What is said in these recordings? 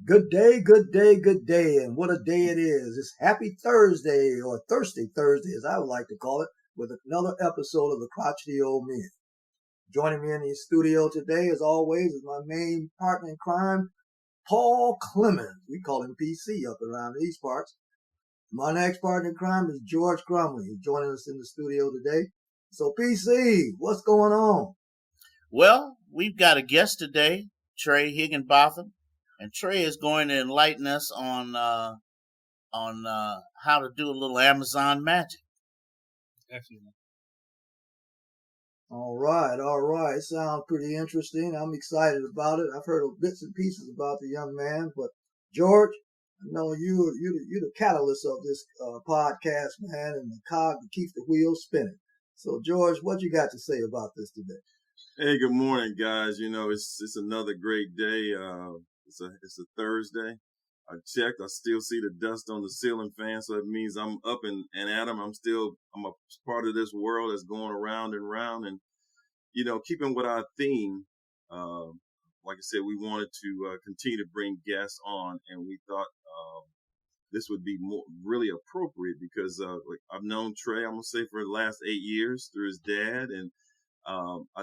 Good day, good day, good day, and what a day it is. It's Happy Thursday, or Thirsty Thursday, as I would like to call it, with another episode of the Crotchety Old Men. Joining me in the studio today, as always, is my main partner in crime, Paul Clemens. We call him PC up around these parts. My next partner in crime is George Crumley. He's joining us in the studio today. So, PC, what's going on? Well, we've got a guest today, Trae Higginbotham. And Trae is going to enlighten us on how to do a little Amazon magic. Definitely. All right. Sounds pretty interesting. I'm excited about it. I've heard bits and pieces about the young man, but George, I know you're the catalyst of this podcast, man, and the cog that keeps the wheels spinning. So, George, what you got to say about this today? Hey, good morning, guys. You know, it's another great day. It's a Thursday. I checked. I still see the dust on the ceiling fan, so it means I'm up and at 'em. I'm a part of this world that's going around and round. And, you know, keeping with our theme, like I said, we wanted to continue to bring guests on, and we thought this would be really appropriate because I've known Trae, I'm going to say, for the last 8 years through his dad. And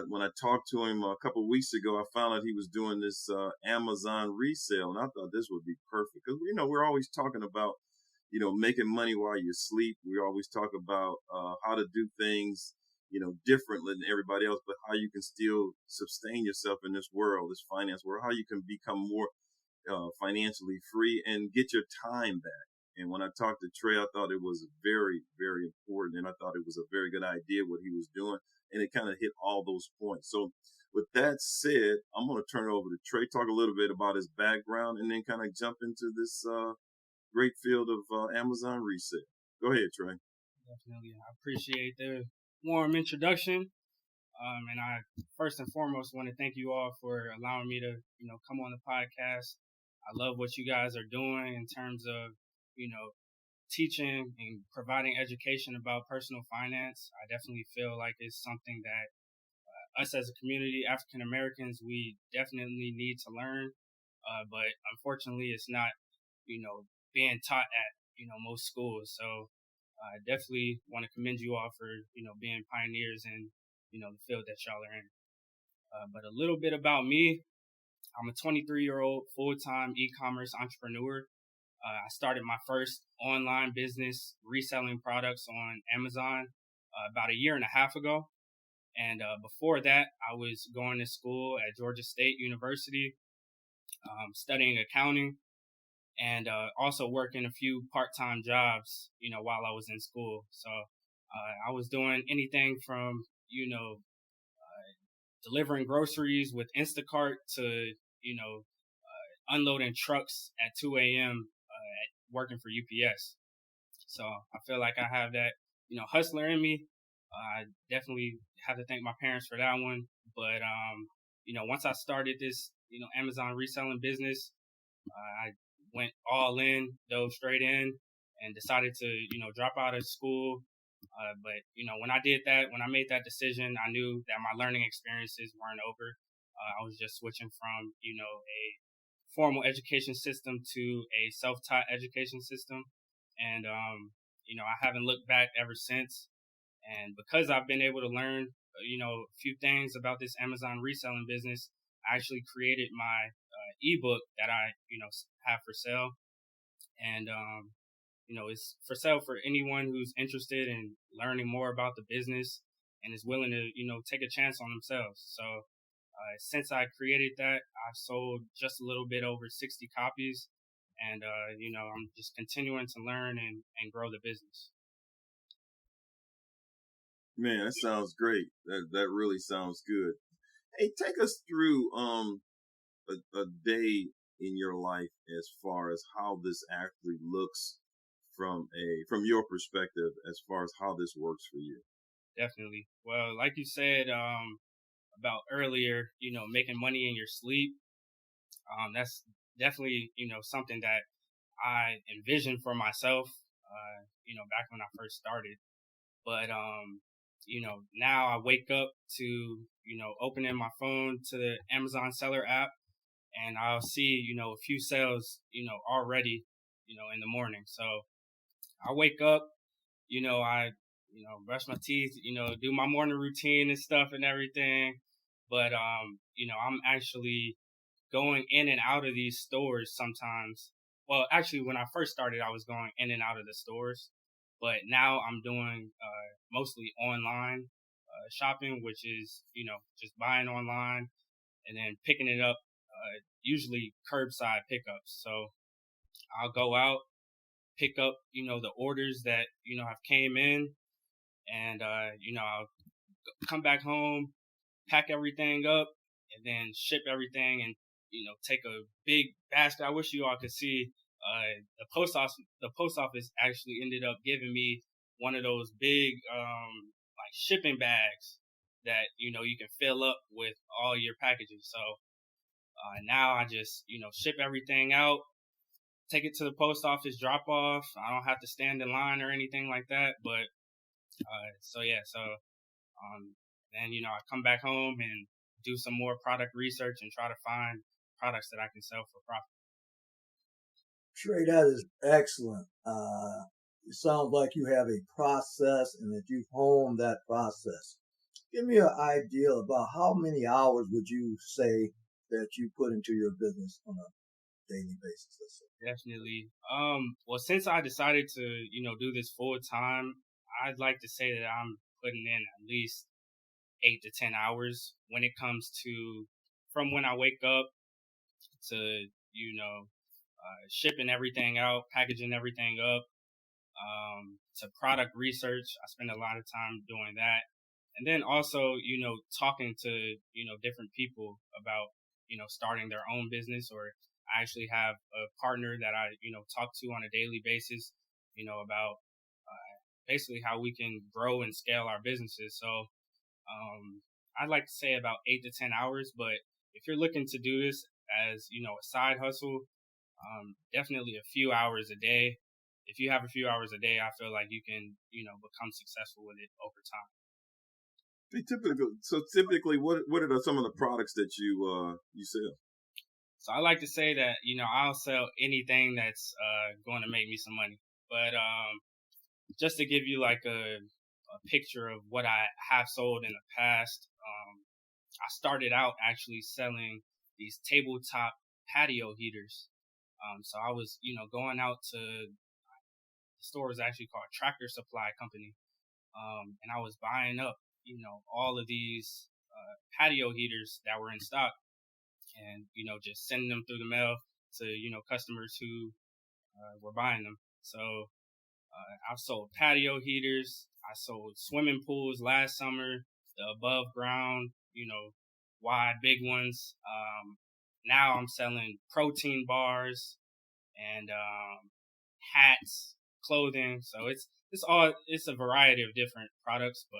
when I talked to him a couple of weeks ago, I found out he was doing this Amazon resale, and I thought this would be perfect because we're always talking about making money while you sleep. We always talk about how to do things differently than everybody else, but how you can still sustain yourself in this world, this finance world, how you can become more financially free and get your time back. And when I talked to Trae, I thought it was very, very important, and I thought it was a very good idea what he was doing. And it kind of hit all those points. So with that said, I'm going to turn it over to Trae, talk a little bit about his background, and then kind of jump into this great field of Amazon resale. Go ahead, Trae. Definitely. I appreciate the warm introduction. And I first and foremost want to thank you all for allowing me to, come on the podcast. I love what you guys are doing in terms of, teaching and providing education about personal finance. I definitely feel like it's something that us as a community, African Americans, we definitely need to learn. But unfortunately, it's not, being taught at, most schools. So I definitely want to commend you all for, being pioneers in, the field that y'all are in. But a little bit about me. I'm a 23-year-old full-time e-commerce entrepreneur. I started my first online business reselling products on Amazon about a year and a half ago. And before that, I was going to school at Georgia State University, studying accounting, and also working a few part-time jobs, while I was in school. So I was doing anything from, delivering groceries with Instacart to, unloading trucks at 2 a.m. Working for UPS. So I feel like I have that, hustler in me. I definitely have to thank my parents for that one. But, once I started this, Amazon reselling business, I went all in, dove straight in, and decided to, drop out of school. But, when I did that, when I made that decision, I knew that my learning experiences weren't over. I was just switching from, a formal education system to a self-taught education system. And, I haven't looked back ever since. And because I've been able to learn, a few things about this Amazon reselling business, I actually created my ebook that I, have for sale. And, it's for sale for anyone who's interested in learning more about the business and is willing to, take a chance on themselves. So since I created that, I've sold just a little bit over 60 copies. And, I'm just continuing to learn and grow the business. Man, that sounds great. That really sounds good. Hey, take us through a day in your life as far as how this actually looks from your perspective as far as how this works for you. Definitely. Well, like you said about earlier, making money in your sleep, that's definitely, something that I envisioned for myself, back when I first started. But, now I wake up to, opening my phone to the Amazon seller app and I'll see, a few sales, already, in the morning. So I wake up, I, brush my teeth, do my morning routine and stuff and everything. But, I'm actually going in and out of these stores sometimes. Well, actually, when I first started, I was going in and out of the stores, but now I'm doing mostly online shopping, which is, just buying online and then picking it up, usually curbside pickups. So I'll go out, pick up, the orders that, have came in, and, I'll come back home, pack everything up, and then ship everything and, take a big basket. I wish you all could see, the post office actually ended up giving me one of those big, like shipping bags that, you can fill up with all your packages. So, now I just, ship everything out, take it to the post office, drop off. I don't have to stand in line or anything like that. But, then, I come back home and do some more product research and try to find products that I can sell for profit. Trae, that is excellent. It sounds like you have a process and that you've honed that process. Give me an idea about how many hours would you say that you put into your business on a daily basis, let's say? Definitely. Well, since I decided to, do this full time, I'd like to say that I'm putting in at least 8 to 10 hours when it comes to from when I wake up to, shipping everything out, packaging everything up, to product research. I spend a lot of time doing that. And then also, talking to, different people about, starting their own business, or I actually have a partner that I, talk to on a daily basis, about basically how we can grow and scale our businesses. So I'd like to say about 8 to 10 hours, but if you're looking to do this as, a side hustle, definitely a few hours a day. If you have a few hours a day, I feel like you can, become successful with it over time. Typically, what are some of the products that you sell? So I like to say that, I'll sell anything that's going to make me some money. But just to give you like a picture of what I have sold in the past, I started out actually selling these tabletop patio heaters. So I was, going out to the store was actually called Tractor Supply Company. And I was buying up, all of these patio heaters that were in stock, and, just sending them through the mail to, customers who were buying them. So I've sold patio heaters. I sold swimming pools last summer, the above ground, wide, big ones. Now I'm selling protein bars and hats, clothing. So it's a variety of different products, but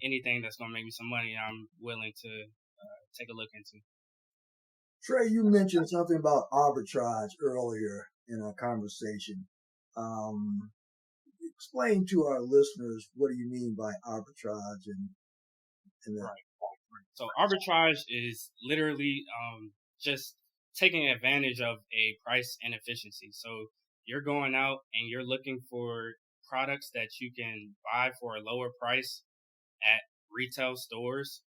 anything that's going to make me some money, I'm willing to take a look into. Trae, you mentioned something about arbitrage earlier in our conversation. Explain to our listeners, what do you mean by arbitrage and that? Right. So arbitrage is literally just taking advantage of a price inefficiency. So you're going out and you're looking for products that you can buy for a lower price at retail stores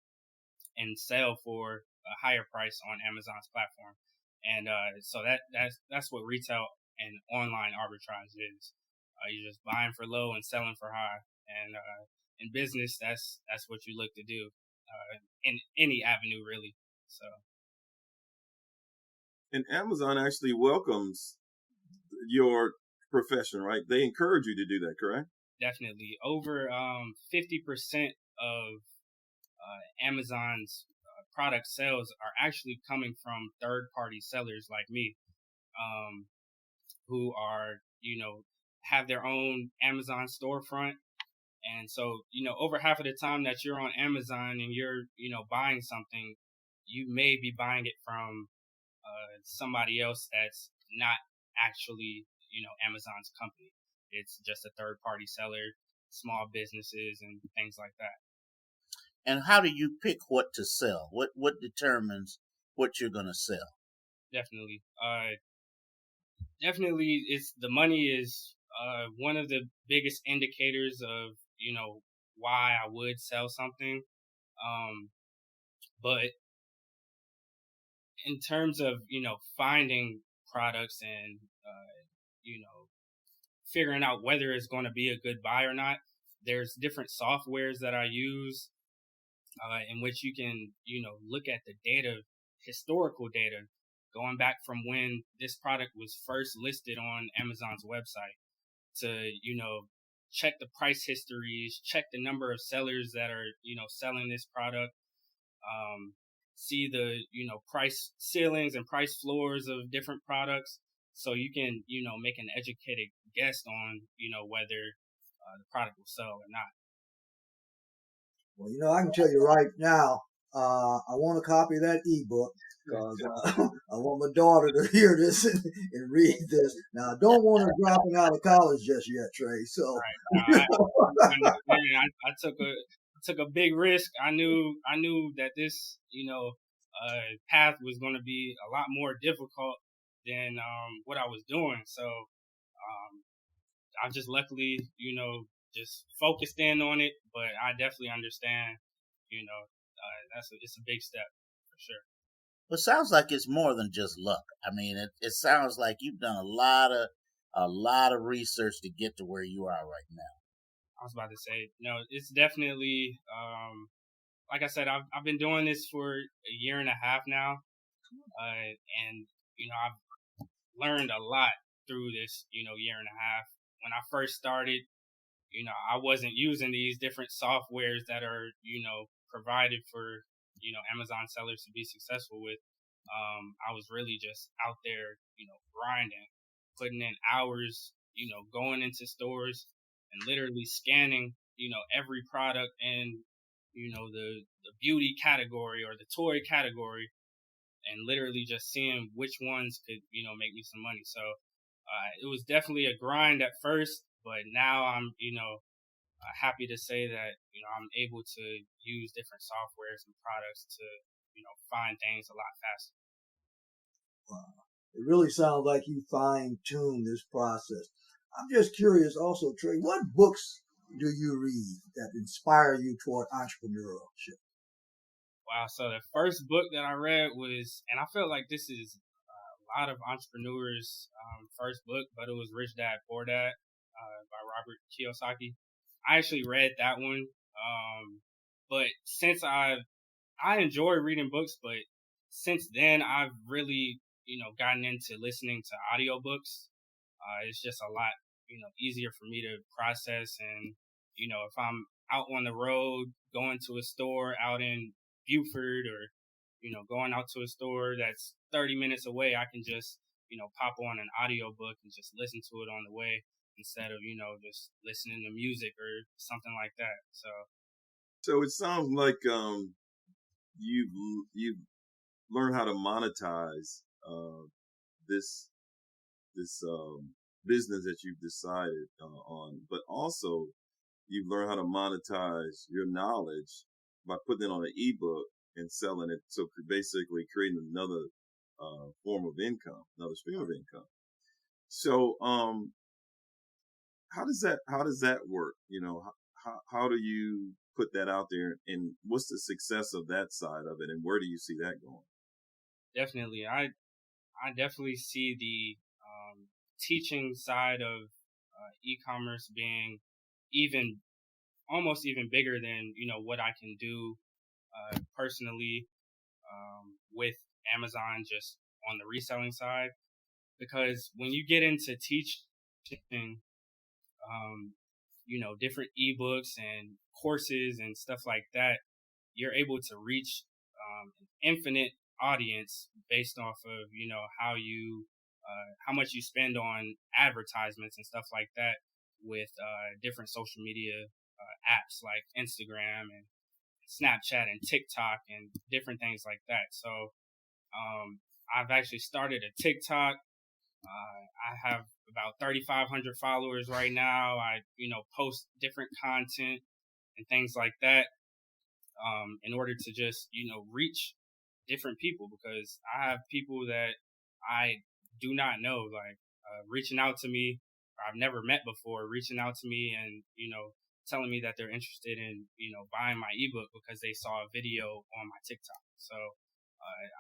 and sell for a higher price on Amazon's platform. And so that's what retail and online arbitrage is. You're just buying for low and selling for high. And in business, that's what you look to do in any avenue, really. So. And Amazon actually welcomes your profession, right? They encourage you to do that, correct? Definitely. Over 50% of Amazon's product sales are actually coming from third-party sellers like me, who are, have their own Amazon storefront. And so, over half of the time that you're on Amazon and you're, buying something, you may be buying it from somebody else that's not actually, Amazon's company. It's just a third-party seller, small businesses, and things like that. And how do you pick what to sell? What determines what you're going to sell. Definitely. Definitely, it's the money is one of the biggest indicators of, why I would sell something. But in terms of, finding products and, figuring out whether it's going to be a good buy or not, there's different softwares that I use in which you can, look at the data, historical data, going back from when this product was first listed on Amazon's website to, check the price histories, check the number of sellers that are, selling this product, see the, price ceilings and price floors of different products. So you can, make an educated guess on, whether the product will sell or not. Well, I can tell you right now, I want a copy of that ebook because I want my daughter to hear this and read this. Now, I don't want her dropping out of college just yet, Trae. So, right. I took a big risk. I knew that this, path was going to be a lot more difficult than what I was doing. So, I just luckily, just focused in on it. But I definitely understand, it's a big step for sure. But it sounds like it's more than just luck. I mean, it sounds like you've done a lot of research to get to where you are right now. I was about to say, no, it's definitely, like I said, I've been doing this for a year and a half now. And, I've learned a lot through this, year and a half. When I first started, I wasn't using these different softwares that are, provided for, Amazon sellers to be successful with. I was really just out there, grinding, putting in hours, going into stores and literally scanning, every product in, the beauty category or the toy category, and literally just seeing which ones could, make me some money. So it was definitely a grind at first, but now I'm, happy to say that, I'm able to use different softwares and products to, find things a lot faster. Wow. It really sounds like you fine-tuned this process. I'm just curious also, Trae, what books do you read that inspire you toward entrepreneurship? Wow. So the first book that I read was, and I feel like this is a lot of entrepreneurs' first book, but it was Rich Dad Poor Dad by Robert Kiyosaki. I actually read that one. But since I enjoy reading books, but since then I've really, gotten into listening to audiobooks. It's just a lot, easier for me to process. And, if I'm out on the road, going to a store out in Beaufort or, going out to a store that's 30 minutes away, I can just, pop on an audiobook and just listen to it on the way instead of, just listening to music or something like that. So it sounds like you've learned how to monetize this business that you've decided on, but also you've learned how to monetize your knowledge by putting it on an ebook and selling it. So basically creating another form of income, another stream of income. So how does that work? How do you put that out there, and what's the success of that side of it, and where do you see that going? Definitely. I definitely see the teaching side of e-commerce being almost even bigger than, what I can do personally with Amazon just on the reselling side. Because when you get into teaching, different ebooks and courses and stuff like that, you're able to reach an infinite audience based off of, how much you spend on advertisements and stuff like that with different social media apps like Instagram and Snapchat and TikTok and different things like that. So I've actually started a TikTok. I have about 3,500 followers right now. I, post different content and things like that in order to just, reach different people, because I have people that I do not know, like reaching out to me, I've never met before, reaching out to me and, telling me that they're interested in, buying my ebook because they saw a video on my TikTok. So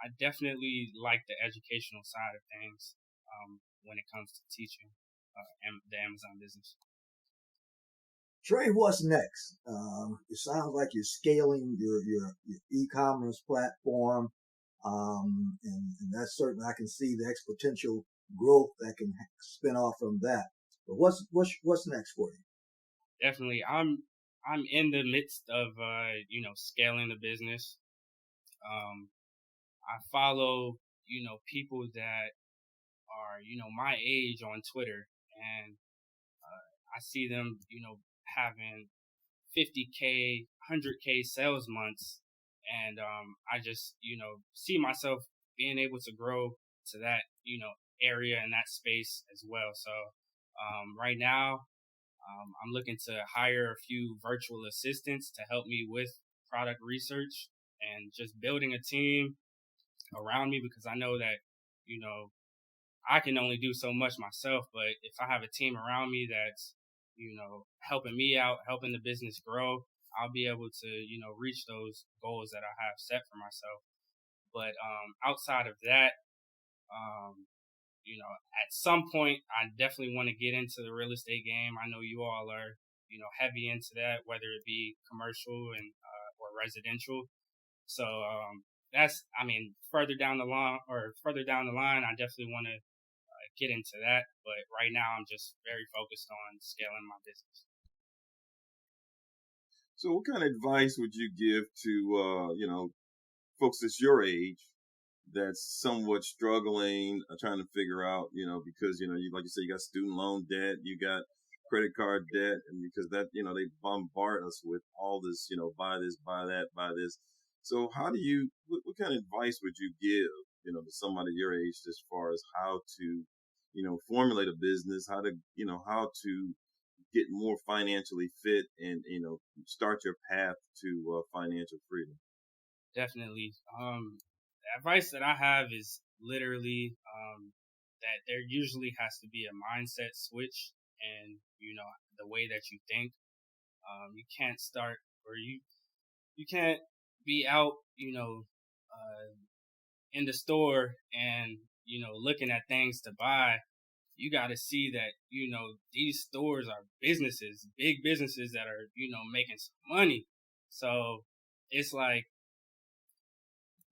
I definitely like the educational side of things when it comes to teaching the Amazon business. Trae, what's next? It sounds like you're scaling your e-commerce platform, and that's certainly, I can see the exponential growth that can spin off from that. But what's next for you? Definitely, I'm in the midst of scaling the business. I follow people that are my age on Twitter, and I see them having 50K, 100K sales months, and I just see myself being able to grow to that area and that space as well. So right now, I'm looking to hire a few virtual assistants to help me with product research and just building a team around me, because I know that, I can only do so much myself, but if I have a team around me that's, helping me out, helping the business grow, I'll be able to, reach those goals that I have set for myself. But outside of that, at some point, I definitely want to get into the real estate game. I know you all are, heavy into that, whether it be commercial and or residential. So further down the line, I definitely want to get into that. But right now, I'm just very focused on scaling my business. So what kind of advice would you give to, folks that's your age that's somewhat struggling, trying to figure out, because, you like you say, you got student loan debt, you got credit card debt, and because that, they bombard us with all this, buy this, buy that, buy this. So how do you, what kind of advice would you give, to somebody your age as far as how to, formulate a business, how to get more financially fit and, start your path to financial freedom? Definitely. The advice that I have is literally that there usually has to be a mindset switch and, the way that you think. You can't start, or you can't be out, in the store and, looking at things to buy. You got to see that, these stores are businesses, big businesses that are, making some money. So it's like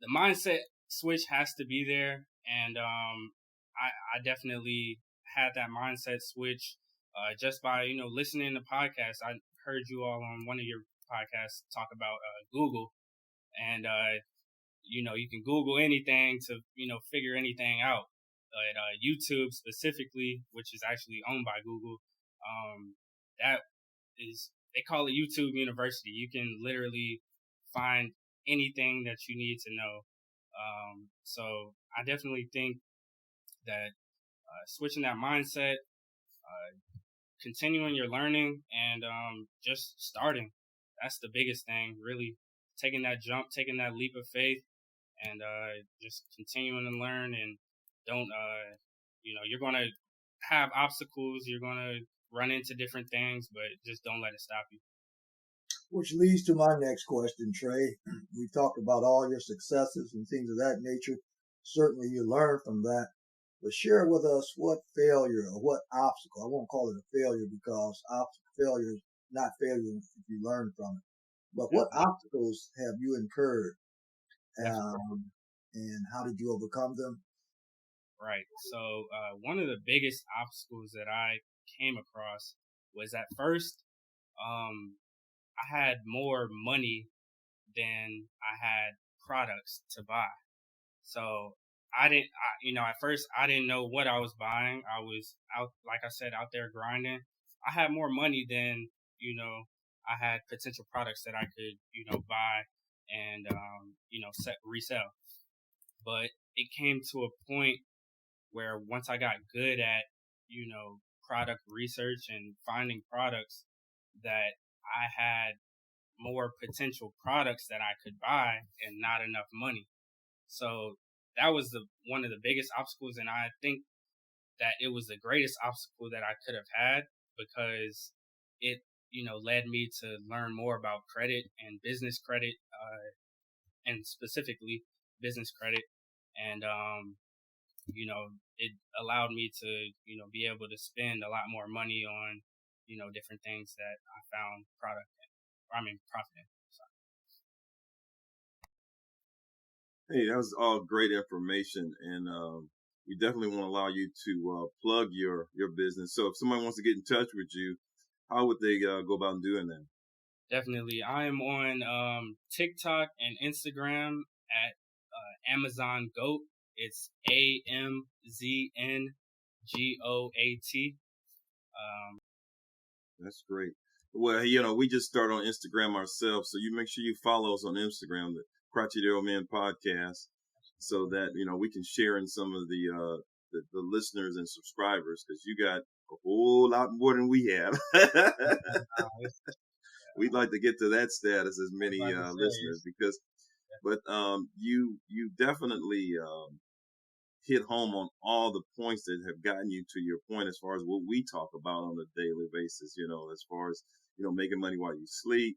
the mindset switch has to be there. And I definitely had that mindset switch just by, listening to podcasts. I heard you all on one of your podcasts talk about Google. And, you can Google anything to, figure anything out. But YouTube specifically, which is actually owned by Google, that is, they call it YouTube University. You can literally find anything that you need to know. So I definitely think that switching that mindset, continuing your learning, and just starting, that's the biggest thing, really. Taking that jump, taking that leap of faith, and just continuing to learn. And don't, you're going to have obstacles, you're going to run into different things, but just don't let it stop you. Which leads to my next question, Trae. We talked about all your successes and things of that nature. Certainly you learned from that. But share with us what failure or what obstacle, I won't call it a failure because failure is not failure if you learn from it. But what obstacles have you incurred and how did you overcome them? Right. So one of the biggest obstacles that I came across was at first I had more money than I had products to buy. So at first I didn't know what I was buying. I was out, like I said, out there grinding. I had more money than, I had potential products that I could, buy and, resell. But it came to a point where once I got good at, product research and finding products, that I had more potential products that I could buy and not enough money. So that was one of the biggest obstacles, and I think that it was the greatest obstacle that I could have had, because it, led me to learn more about credit and business credit, and specifically business credit. And, it allowed me to, be able to spend a lot more money on, different things that I found profit in. Hey, that was all great information, and we definitely want to allow you to plug your business. So if somebody wants to get in touch with you, how would they go about doing that? Definitely. I am on TikTok and Instagram at Amazon Goat. It's AMZNGOAT. That's great. Well, we just started on Instagram ourselves, so you make sure you follow us on Instagram, the Crotchety Old Men Podcast, so that we can share in some of the listeners and subscribers, because you got a whole lot more than we have. We'd like to get to that status, as many listeners, but you definitely hit home on all the points that have gotten you to your point, as far as what we talk about on a daily basis, as far as, making money while you sleep,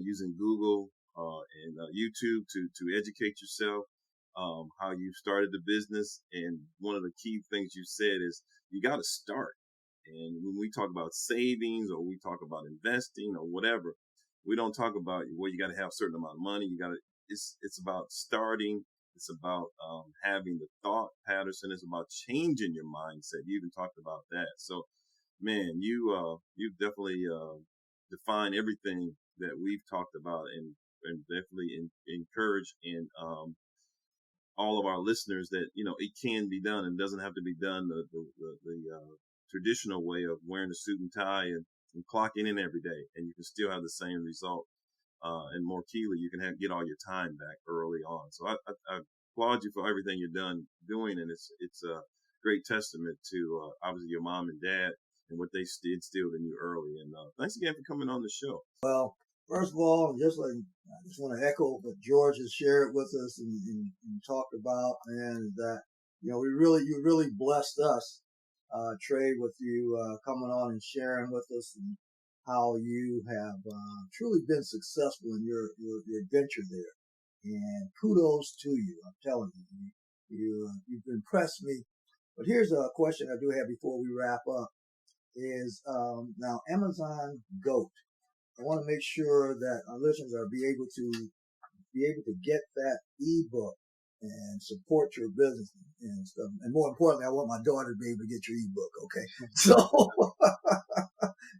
using Google and YouTube to educate yourself, how you started the business. And one of the key things you said is you got to start. And when we talk about savings, or we talk about investing or whatever, we don't talk about, well, you got to have a certain amount of money. It's about starting. It's about having the thought patterns, and it's about changing your mindset. You even talked about that. So, man, you've definitely defined everything that we've talked about, and definitely encourage in all of our listeners that it can be done, and doesn't have to be done the traditional way of wearing a suit and tie and clocking in every day, and you can still have the same result. And more keyly, you can get all your time back early on. So I applaud you for everything you're doing, and it's a great testament to obviously your mom and dad and what they instilled in you early. And thanks again for coming on the show. Well, first of all, I just want to echo what George has shared with us and talked about, and that you really blessed us, Trae, with you coming on and sharing with us, and how you have truly been successful in your venture there. And kudos to you. I'm telling you, you've impressed me. But here's a question I do have before we wrap up: is now Amazon Goat. I want to make sure that our listeners are be able to get that ebook and support your business and stuff. And more importantly, I want my daughter to be able to get your ebook. Okay, so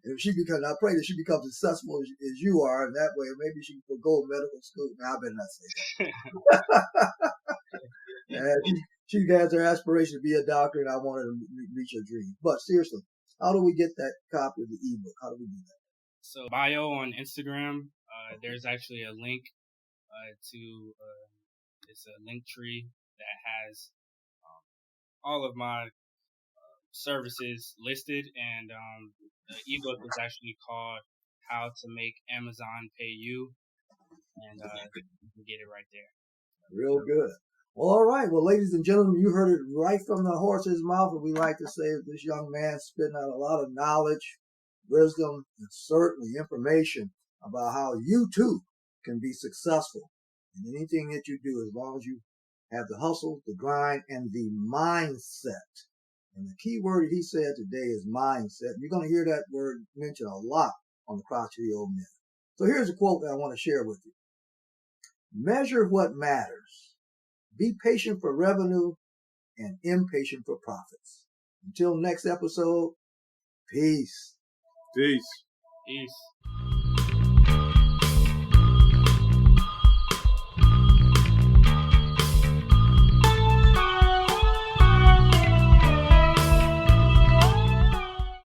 if I pray that she becomes successful as you are, and that way maybe she can go to medical school. Now I better not say that. And she has her aspiration to be a doctor, and I want her to reach her dream. But seriously, how do we get that copy of the ebook? How do we do that? So bio on Instagram, there's actually a link to it's a link tree that has all of my services listed, and the ebook is actually called How to Make Amazon Pay You, and you can get it right there. Real good. Well, all right. Well, ladies and gentlemen, you heard it right from the horse's mouth. And we like to say that this young man spitting out a lot of knowledge, wisdom, and certainly information about how you too can be successful in anything that you do, as long as you have the hustle, the grind, and the mindset. And the key word that he said today is mindset. You're going to hear that word mentioned a lot on the Crotchety Old Men. So here's a quote that I want to share with you. Measure what matters. Be patient for revenue and impatient for profits. Until next episode, peace. Peace. Peace.